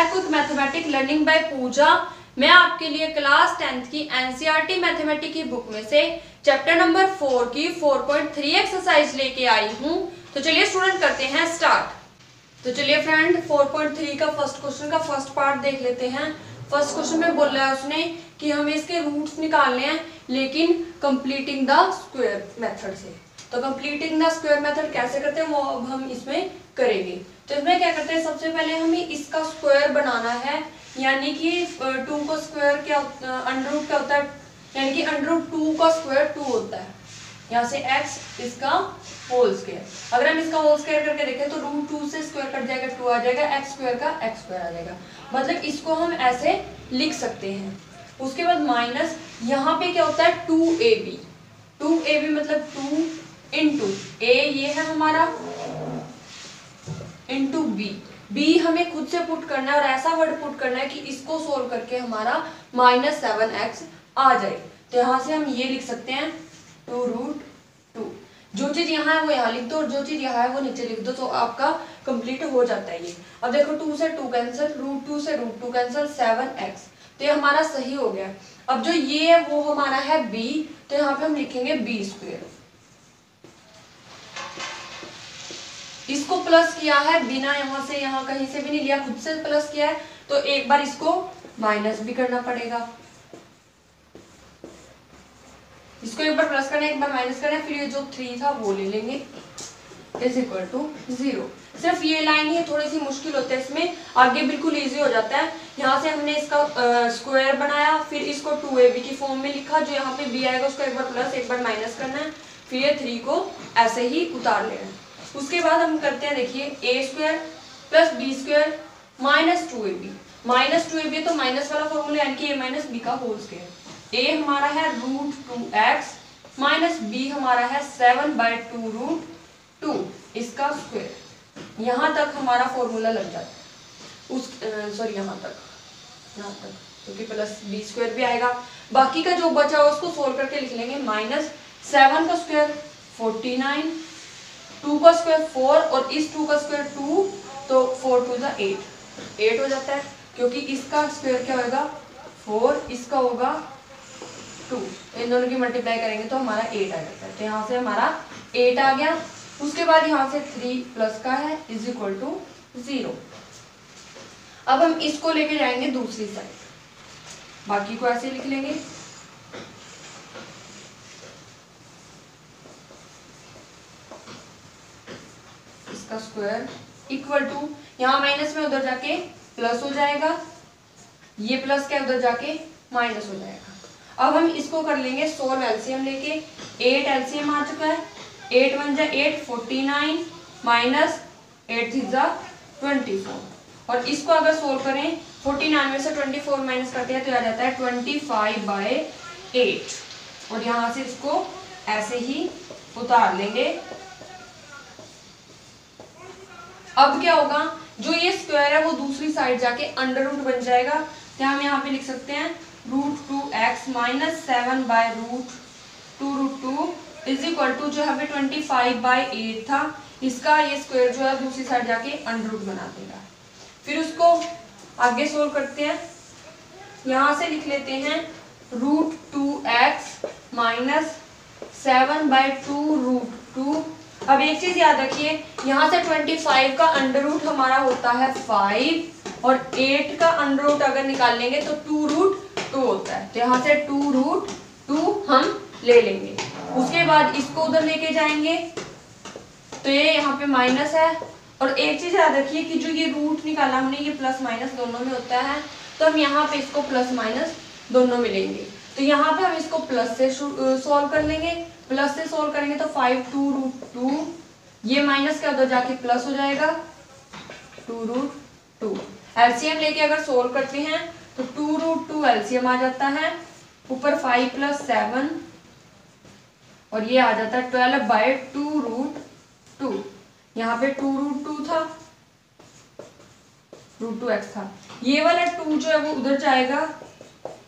Back with mathematic learning by Puja. मैं आपके लिए क्लास 10th की एनसीईआरटी मैथमेटिक्स की बुक में से चैप्टर नंबर 4 की 4.3 एक्सरसाइज लेके आई हूँ। तो चलिए स्टूडेंट करते हैं स्टार्ट। तो चलिए फ्रेंड 4.3 का फर्स्ट क्वेश्चन का फर्स्ट पार्ट देख लेते हैं। फर्स्ट क्वेश्चन में बोल रहा है उसने कि हमें इसके रूट्स निकालने हैं लेकिन कंप्लीटिंग द स्क्वायर मेथड से। तो कंप्लीटिंग द स्क्वायर मेथड कैसे करते हैं वो अब हम इसमें करेंगे। तो इसमें क्या करते हैं, सबसे पहले हमें इसका स्क्वायर बनाना है, यानी कि 2 का स्क्वायर क्या अंडर रूट क्या होता है, यानी कि अंडर रूट 2 का स्क्वायर 2 होता है। यहाँ से x इसका होल स्क्वायर, अगर हम इसका होल स्क्वायर करके देखें तो रूट 2 से स्क्वायर कट जाएगा 2 आ जाएगा, x स्क्वायर का x स्क्वायर आ जाएगा। मतलब इसको हम ऐसे लिख सकते हैं। उसके बाद माइनस यहाँ पे क्या होता है 2ab, 2ab मतलब 2 इंटू a ये है हमारा इंटू b हमें खुद से पुट करना है और ऐसा वर्ड पुट करना है कि इसको सोल्व करके हमारा -7x आ जाए। तो यहाँ से हम ये लिख सकते हैं 2√2। जो चीज यहाँ है वो यहाँ लिख दो और जो चीज यहाँ है वो नीचे लिख दो, तो आपका कंप्लीट हो जाता है ये। अब देखो 2 से 2 कैंसिल, √2 से √2 कैंसिल, 7x, तो ये हमारा सही हो गया। अब जो ये है वो हमारा है b, तो यहाँ पे हम लिखेंगे b स्क्वायर। इसको प्लस किया है बिना यहाँ से यहाँ कहीं से भी नहीं लिया, खुद से प्लस किया है, तो एक बार इसको माइनस भी करना पड़ेगा। इसको एक बार प्लस करना है, एक बार माइनस करना है, फिर ये जो 3 था वो ले लेंगे इज इक्वल टू 0। सिर्फ ये लाइन ही थोड़ी सी मुश्किल होता है, इसमें आगे बिल्कुल इजी हो जाता है। यहाँ से हमने इसका स्क्वायर बनाया, फिर इसको 2ab की फॉर्म में लिखा, जो यहाँ पे b आएगा उसको एक बार प्लस एक बार माइनस करना है, फिर ये 3 को ऐसे ही उतार लेना है। उसके बाद हम करते हैं, देखिए a square plus b square minus 2ab तो माइनस वाला फॉर्मूला यानी कि a माइनस b का होल स्क्वायर। a हमारा है √2x माइनस b हमारा है 7/2√2 इसका स्क्वायर। यहाँ तक हमारा फॉर्मूला लग जाता है। उस सॉरी यहाँ तक क्योंकि प्लस b स्क्वायर भी आएगा। बाकी का जो बचा है उसको सोल्व करके लिख लेंगे। -7 का स्क्वायर 49, 2 का स्क्वायर 4 और इस 2 का स्क्वायर 2, तो 4 2 8 हो जाता है, क्योंकि इसका स्क्वायर क्या होगा 4, इसका होगा 2, इन दोनों की मल्टीप्लाई करेंगे तो हमारा 8 आ जाता है। तो यहाँ से हमारा 8 आ गया। उसके बाद यहाँ से 3 प्लस का है इज इक्वल टू 0। अब हम इसको लेके जाएंगे दूसरी साइड, बाकी को ऐसे लिख लेंगे। इसका स्क्वायर इक्वल टू, यहाँ माइनस में उधर जाके प्लस हो जाएगा, ये प्लस क्या उधर जाके माइनस हो जाएगा। अब हम इसको कर लेंगे सोल्व एलसीएम लेके। 8 एलसीएम आ चुका है, 8 1 जा 8 49 माइनस 8 3 जा 24, और इसको अगर सोल्व करें 49 में से 24 माइनस करते हैं तो आ जाता है 25/8, और यहाँ से इसको ऐसे ही उतार लेंगे। अब क्या होगा, जो ये स्क्वायर है वो दूसरी साइड जाके अंडर रूट बन जाएगा। तो हम यहाँ पे लिख सकते हैं √2x minus 7/√2√2 is equal to, जो हमें 25/8 था, इसका ये स्क्वायर जो है दूसरी साइड जाके अंडर रूट बना देगा। फिर उसको आगे सोल्व करते हैं। यहाँ से लिख लेते हैं √2x माइनस 7/2√2। अब एक चीज याद रखिए, यहाँ से 25 का अंडर रूट हमारा होता है 5, और 8 का अंडर रूट अगर निकाल लेंगे तो 2√2 होता है। तो यहाँ से 2√2 हम ले लेंगे। उसके बाद इसको उधर लेके जाएंगे तो ये यहाँ पे माइनस है। और एक चीज याद रखिए कि जो ये रूट निकाला हमने, ये प्लस माइनस दोनों में होता है, तो हम यहाँ पे इसको प्लस माइनस दोनों में लेंगे। तो यहाँ पे हम इसको प्लस से सोल्व कर लेंगे। प्लस से सोल्व करेंगे तो 5 2√2, ये माइनस का उधर जाके प्लस हो जाएगा 2√2। एलसीएम लेके अगर सोल्व करते हैं तो 2√2 एलसीएम आ जाता है, ऊपर 5 + 7, और ये आ जाता है 12/2√2। यहाँ पे 2√2 था, √2x था, ये वाला 2 जो है वो उधर जाएगा,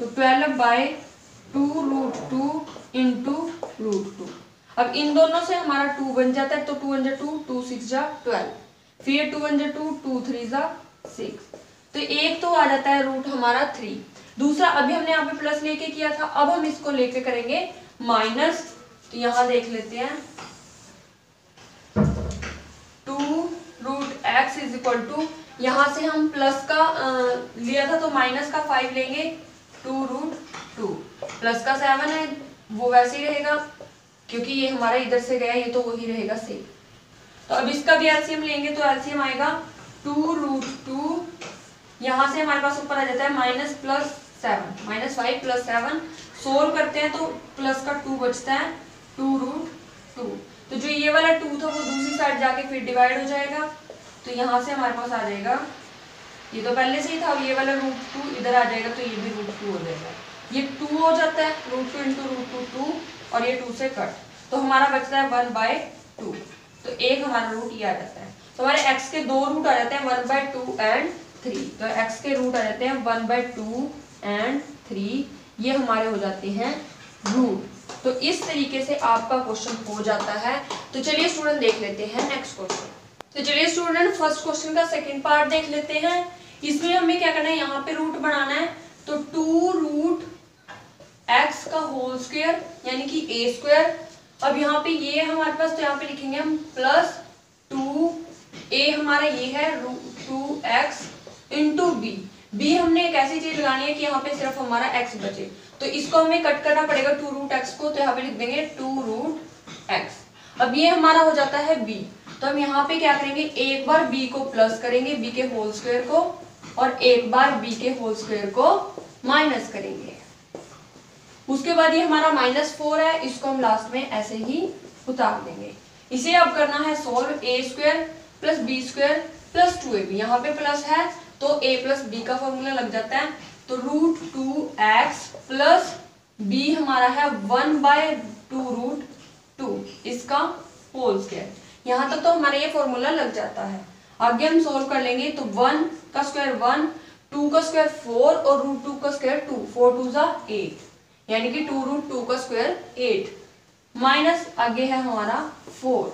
तो 12/2√2 इंटू √2। अब इन दोनों से हमारा 2 बन जाता है, तो 2 1 जा 2, 2 6 जा 12, फिर 2 1 जा 2, 2 3 जा 6, तो एक तो आ जाता है रूट हमारा 3। दूसरा अभी हमने यहाँ पे प्लस लेके किया था, अब हम इसको लेके करेंगे माइनस। तो यहाँ देख लेते हैं 2 root x is equal to, यहाँ से हम प्लस का लिया था तो माइनस का 5 लेंगे, 2 रूट 2 प्लस का 7 है वो वैसे ही रहेगा क्योंकि ये हमारा इधर से गया, ये तो वही रहेगा सेम। तो अब इसका भी एलसीएम लेंगे तो एलसीएम आएगा 2 रूट 2, यहाँ से हमारे पास ऊपर आ जाता है minus plus 7, minus 5 plus 7, solve करते हैं तो प्लस का 2 बचता है, 2 रूट 2। तो जो ये वाला 2 था वो दूसरी साइड जाके फिर डिवाइड हो जाएगा, तो यहाँ से हमारे पास आ जाएगा, ये तो पहले से ही था, ये वाला रूट 2 इधर आ जाएगा तो ये भी रूट 2 हो जाएगा, ये 2 हो जाता है, रूट 2 इंटू रूट 2 2, और ये 2 से कट, तो हमारा बचता है 1/2। तो एक हमारा रूट ये आ जाता है। तो हमारे x के दो रूट आ जाते हैं 1/2 एंड 3, तो x के रूट आ जाते हैं 1/2 एंड 3, ये हमारे हो जाते हैं रूट। तो इस तरीके से आपका क्वेश्चन हो जाता है। तो चलिए स्टूडेंट देख लेते हैं नेक्स्ट क्वेश्चन। तो चलिए स्टूडेंट फर्स्ट क्वेश्चन का सेकंड पार्ट देख लेते हैं। इसमें हमें क्या करना है, यहाँ पे रूट बनाना है, तो 2 रूट x का होल स्क्वायर यानी कि a स्क्वायर। अब यहाँ पे ये हमारे पास, तो यहाँ पे लिखेंगे हम प्लस 2a, हमारा ये है root 2x into b। b हमने एक ऐसी चीज लगानी है कि यहाँ पे सिर्फ हमारा x बचे, तो इसको हमें कट करना पड़ेगा 2 रूट x को, तो यहाँ पे लिख देंगे 2 रूट x। अब ये हमारा हो जाता है b, तो हम यहाँ पे क्या करेंगे, एक बार b को प्लस करेंगे, b के होल स्क्वायर को, और एक बार b के होल स्क्वायर को माइनस करेंगे। उसके बाद ये हमारा -4 है, इसको हम लास्ट में ऐसे ही उतार देंगे। इसे अब करना है solve, a square plus b square plus 2ab, यहाँ पे प्लस है तो a प्लस b का फॉर्मूला लग जाता है, तो रूट 2x प्लस b हमारा है 1/2 रूट 2 इसका होल स्क्वायर। यहाँ तक तो हमारा ये फॉर्मूला लग जाता है। आगे हम सोल्व कर लेंगे, तो 1 का स्क्वायर 1, 2 का स्क्वायर 4 और रूट 2 का स्क्वायर 2, 4 2 जा 8, यानी कि 2 रूट 2 का स्क्वायर 8, माइनस आगे है हमारा 4।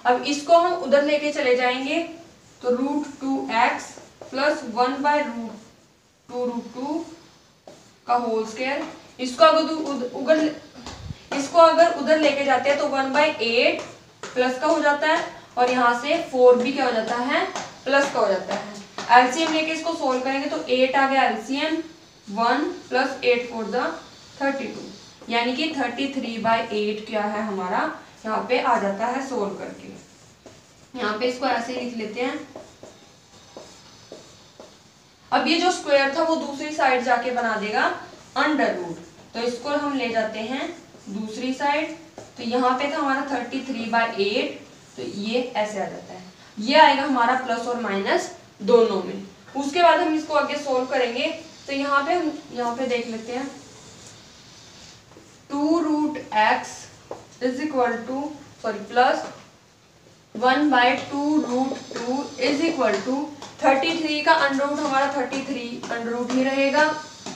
अब इसको हम उधर लेके चले जाएंगे, तो रूट 2x प्लस 1/2 रूट 2 का होल स्क्वायर। इसको अगर उधर लेके जाते हैं तो 1/8 प्लस का हो जाता है, और यहाँ से 4 भी क्या हो जाता है, प्लस का हो जाता है। एलसीएम लेके इसको सोल्व करेंगे तो 8 आ गया एलसीएम, 1 प्लस 8 4 द 32, यानी कि 33/8 क्या है हमारा, यहाँ पे आ जाता है सोल्व करके। यहाँ पे इसको ऐसे लिख लेते हैं। अब ये जो स्क्वायर था वो दूसरी साइड जाके बना देगा अंडर रूट, तो इसको हम ले जाते हैं दूसरी साइड, तो यहाँ पे था हमारा 33/8, तो ये ऐसे आ जाता है, ये आएगा हमारा प्लस और माइनस दोनों में। उसके बाद हम इसको आगे सोल्व करेंगे, तो यहाँ पे देख लेते हैं 2 root x is equal to plus 1/2 root 2 is equal to 33 का अंडर रूट हमारा 33 अंडर रूट ही रहेगा,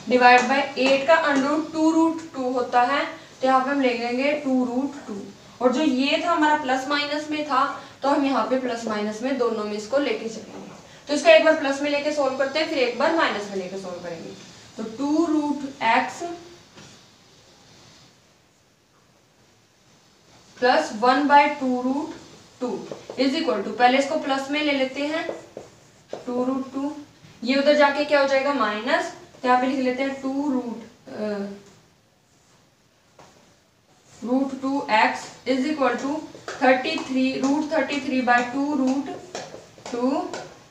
डिवाइड बाय 8 का अंडर रूट 2 रूट 2 होता है, तो यहाँ पे हम ले लेंगे 2 रूट 2। और जो ये था हमारा प्लस माइनस में था, तो हम यहाँ पे प्लस माइनस में दोनों में इसको लेके चलेंगे। तो इसका एक बार प्लस में लेके सोल्व करते हैं, फिर एक बार माइनस में लेके सोल्व करेंगे। तो 2 root x plus 1/2 root 2 is equal to, पहले इसको प्लस में ले लेते हैं 2 रूट 2, ये उधर जाके क्या हो जाएगा माइनस, तो यहाँ पे लिख लेते हैं 2 root 2x is equal to 33/2 root 2,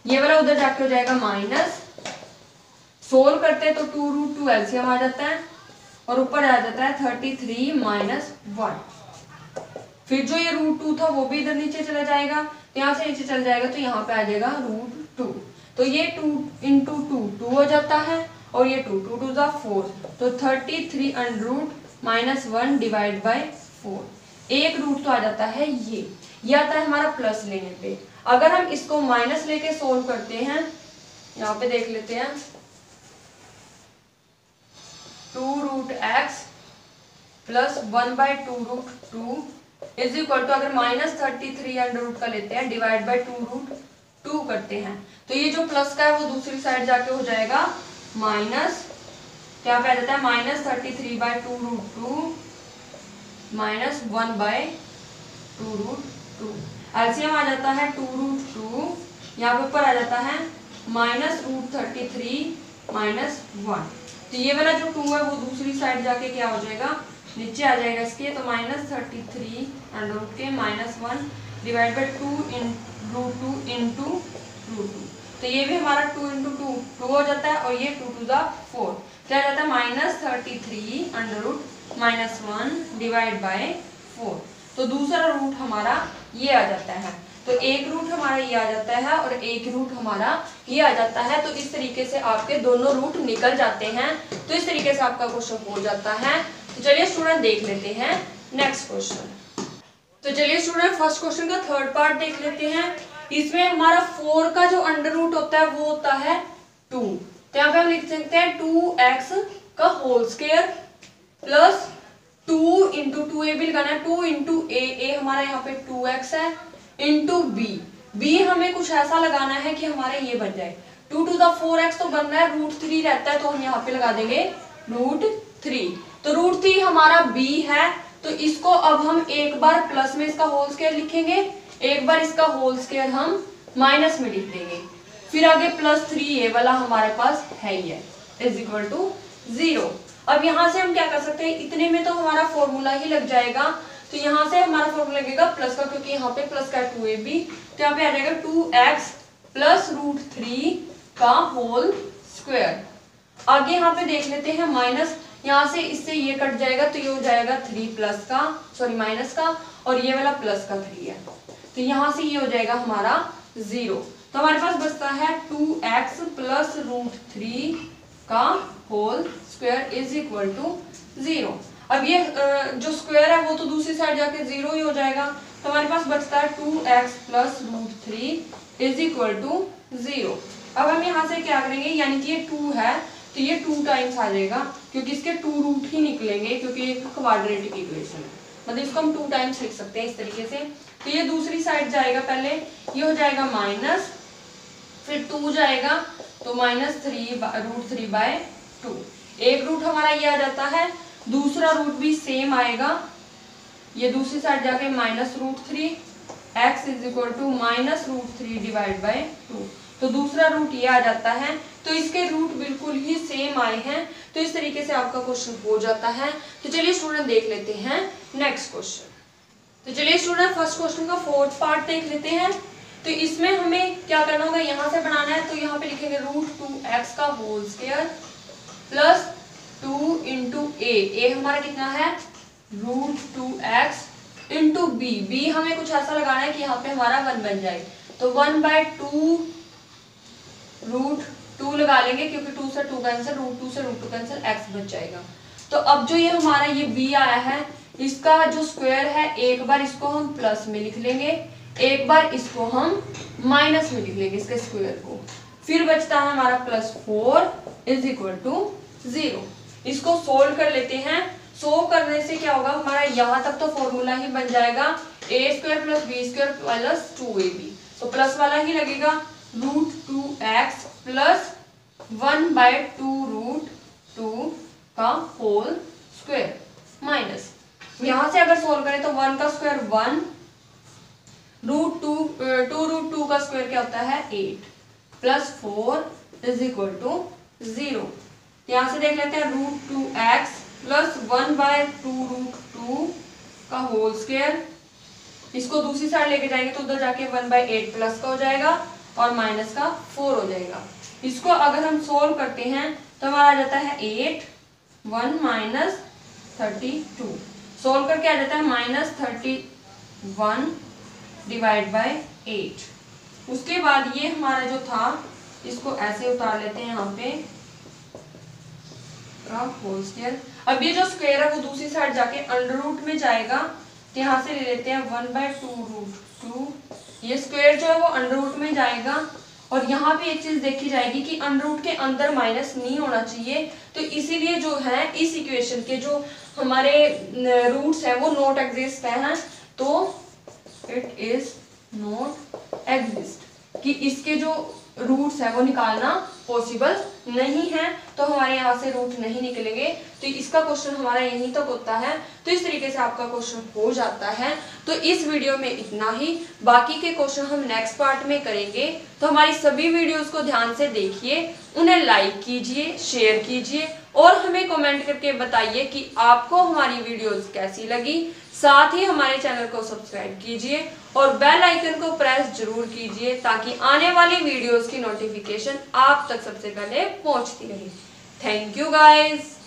ये वाला उधर जाके हो जाएगा माइनस, सोल्व करते हैं तो 2 रूट 2 एलसीएम आ जाता है, और ऊपर आ जाता है 33 माइनस 1। फिर जो ये रूट 2 था वो भी इधर नीचे चला जाएगा, तो यहाँ से नीचे चल जाएगा, तो यहाँ पे आ जाएगा रूट 2, तो ये 2 इंटू 2 हो जाता है, और ये 2 2 2 4, तो 33 under root minus 1 divide by 4, एक रूट तो आ जाता है, ये आता है हमारा प्लस लेने पे। अगर हम इसको माइनस लेके सोल्व करते हैं, यहाँ पे देख लेते हैं 2 root x plus 1/2 root 2 is equal to, अगर -33 अंडर रूट का लेते हैं डिवाइड बाय 2 रूट 2 करते हैं तो ये जो प्लस का है वो दूसरी साइड जाके हो जाएगा माइनस, क्या पे आ जाता है -33/2√2 -1/2√2। एलसीएम आ जाता है 2√2, यहाँ पे ऊपर आ जाता है -√33 -1। तो ये वाला जो 2 है वो दूसरी साइड जाके क्या हो जाएगा, नीचे आ जाएगा इसके, तो -33 √ के -1 डिवाइड बाई 2 इंटू √2। तो ये भी हमारा 2 × 2 2 हो जाता है और ये 2 to the 4 क्या हो जाता है -33 √-1 डिवाइड बाय 4। तो दूसरा रूट हमारा ये आ जाता है, तो एक रूट हमारा ये आ जाता है और एक रूट हमारा ये आ जाता है। तो इस तरीके से आपके दोनों रूट निकल जाते हैं। तो इस तरीके से आपका क्वेश्चन हो जाता है। तो चलिए स्टूडेंट देख लेते हैं नेक्स्ट क्वेश्चन। तो चलिए स्टूडेंट फर्स्ट क्वेश्चन का थर्ड पार्ट देख लेते हैं। इसमें हमारा 4 का जो अंडर रूट होता है वो होता है 2। तो यहाँ पे हम लिख सकते हैं 2x का whole square plus 2 into 2a भी लगाना है, 2 इंटू a हमारा यहाँ पे 2x है इंटू b हमें कुछ ऐसा लगाना है कि हमारे ये बन जाए 2 to the 4x तो बन रहा है √3 रहता है, तो हम यहाँ पे लगा देंगे √3। तो √3 हमारा b है, तो इसको अब हम एक बार प्लस में इसका होल स्क्वायर लिखेंगे, एक बार इसका होल स्क्वायर हम माइनस में लिख देंगे, फिर आगे +3a वाला हमारे पास है ही है इज इक्वल टू 0। अब यहाँ से हम क्या कर सकते हैं, इतने में तो हमारा फॉर्मूला ही लग जाएगा। तो यहाँ से हमारा फॉर्मूला लगेगा प्लस का, क्योंकि यहाँ पे प्लस का 2ab, तो यहाँ पे आ जाएगा 2x प्लस √3 का होल स्क्वायर। आगे यहाँ पे देख लेते हैं माइनस, यहाँ से इससे ये कट जाएगा तो ये हो जाएगा 3 प्लस का सॉरी माइनस का, और ये वाला प्लस का 3 है, तो यहाँ से ये हो जाएगा हमारा 0। तो हमारे पास बचता है 2x प्लस √3 का whole square is equal to 0। अब ये जो स्क्वायर है वो तो दूसरी साइड जाके 0 ही हो जाएगा, तो हमारे पास बचता है 2x plus √3 is equal to 0। अब हम यहाँ से क्या करेंगे, यानी कि ये 2 है तो ये 2 टाइम्स आ जाएगा, क्योंकि इसके 2 रूट ही निकलेंगे, क्योंकि ये क्वाड्रेटिक इक्वेशन है, मतलब इसको हम 2 टाइम्स लिख सकते हैं इस तरीके से। तो ये दूसरी साइड जाएगा, पहले ये हो जाएगा माइनस, फिर 2 जाएगा तो -3√3/2। एक रूट हमारा ये आ जाता है, दूसरा रूट भी सेम आएगा, ये दूसरी साइड जाके -√3 x is equal to -√3 divide by 2। तो दूसरा रूट ये आ जाता है, तो इसके रूट बिल्कुल ही सेम आए हैं। तो इस तरीके से आपका क्वेश्चन हो जाता है। तो चलिए स्टूडेंट देख लेते हैं नेक्स्ट क्वेश्चन। तो चलिए स्टूडेंट फर्स्ट क्वेश्चन का फोर्थ पार्ट देख लेते हैं। तो इसमें हमें क्या करना होगा, यहाँ से बनाना है, तो यहाँ पे लिखेंगे √2x का whole square plus 2 into a हमारा कितना है √2x इंटू b हमें कुछ ऐसा लगाना है कि यहाँ पे हमारा 1 बन जाए, तो 1/2 √2 लगा लेंगे, क्योंकि 2 से 2 कैंसिल, √2 से √2 कैंसिल, x बच जाएगा। तो अब जो ये हमारा ये b आया है, इसका जो स्क्वायर है, एक बार इसको हम प्लस में लिख लेंगे, एक बार इसको हम माइनस में लिख लेंगे इसके स्क्वायर को, फिर बचता है हमारा +4 इज इक्वल टू 0। इसको सोल्व कर लेते हैं। सोल्व करने से क्या होगा, हमारा यहाँ तक तो फॉर्मूला ही बन जाएगा a² + b² + 2ab, तो प्लस वाला ही लगेगा √2x प्लस 1/2 √2 का होल स्क्वायर माइनस, यहाँ से अगर सोल्व करें तो 1 का स्क्वायर 1, √2 का स्क्वायर क्या होता है 8 प्लस 4 इज इक्वल टू 0। यहाँ से देख लेते हैं √2x प्लस 1/2 √2 का होल स्क्वायर, इसको दूसरी साइड लेके जाएंगे तो उधर जाके 1/8 प्लस का हो जाएगा और माइनस का 4 हो जाएगा। इसको अगर हम सोल्व करते हैं तो हमारा आ जाता है 8 1 -32, सोल्व करके आ जाता है -31 डिवाइड बाय 8। उसके बाद ये हमारा जो था इसको ऐसे उतार लेते हैं यहाँ पे होल स्क्वायर। अब ये जो स्क्वायर है वो दूसरी साइड जाके अंडर रूट में जाएगा, तो यहाँ से ले लेते हैं 1/2 √2, ये स्क्वायर जो है वो अंडर रूट में जाएगा। और यहाँ पे एक चीज देखी जाएगी कि अंडर रूट के अंदर माइनस नहीं होना चाहिए, तो इसीलिए जो है इस इक्वेशन के जो हमारे रूट्स हैं वो नॉट एग्जिस्ट हैं, तो इट इज नॉट एग्जिस्ट। कि इसके जो रूट्स है वो निकालना पॉसिबल नहीं है, तो हमारे यहाँ से रूट नहीं निकलेंगे, तो इसका क्वेश्चन हमारा यहीं तक होता है। तो इस तरीके से आपका क्वेश्चन हो जाता है। तो इस वीडियो में इतना ही, बाकी के क्वेश्चन हम नेक्स्ट पार्ट में करेंगे। तो हमारी सभी वीडियोस को ध्यान से देखिए, उन्हें लाइक कीजिए, शेयर कीजिए और हमें कमेंट करके बताइए कि आपको हमारी वीडियोस कैसी लगी। साथ ही हमारे चैनल को सब्सक्राइब कीजिए और बेल आइकन को प्रेस जरूर कीजिए ताकि आने वाली वीडियोस की नोटिफिकेशन आप तक सबसे पहले पहुंचती रहे। Thank you guys.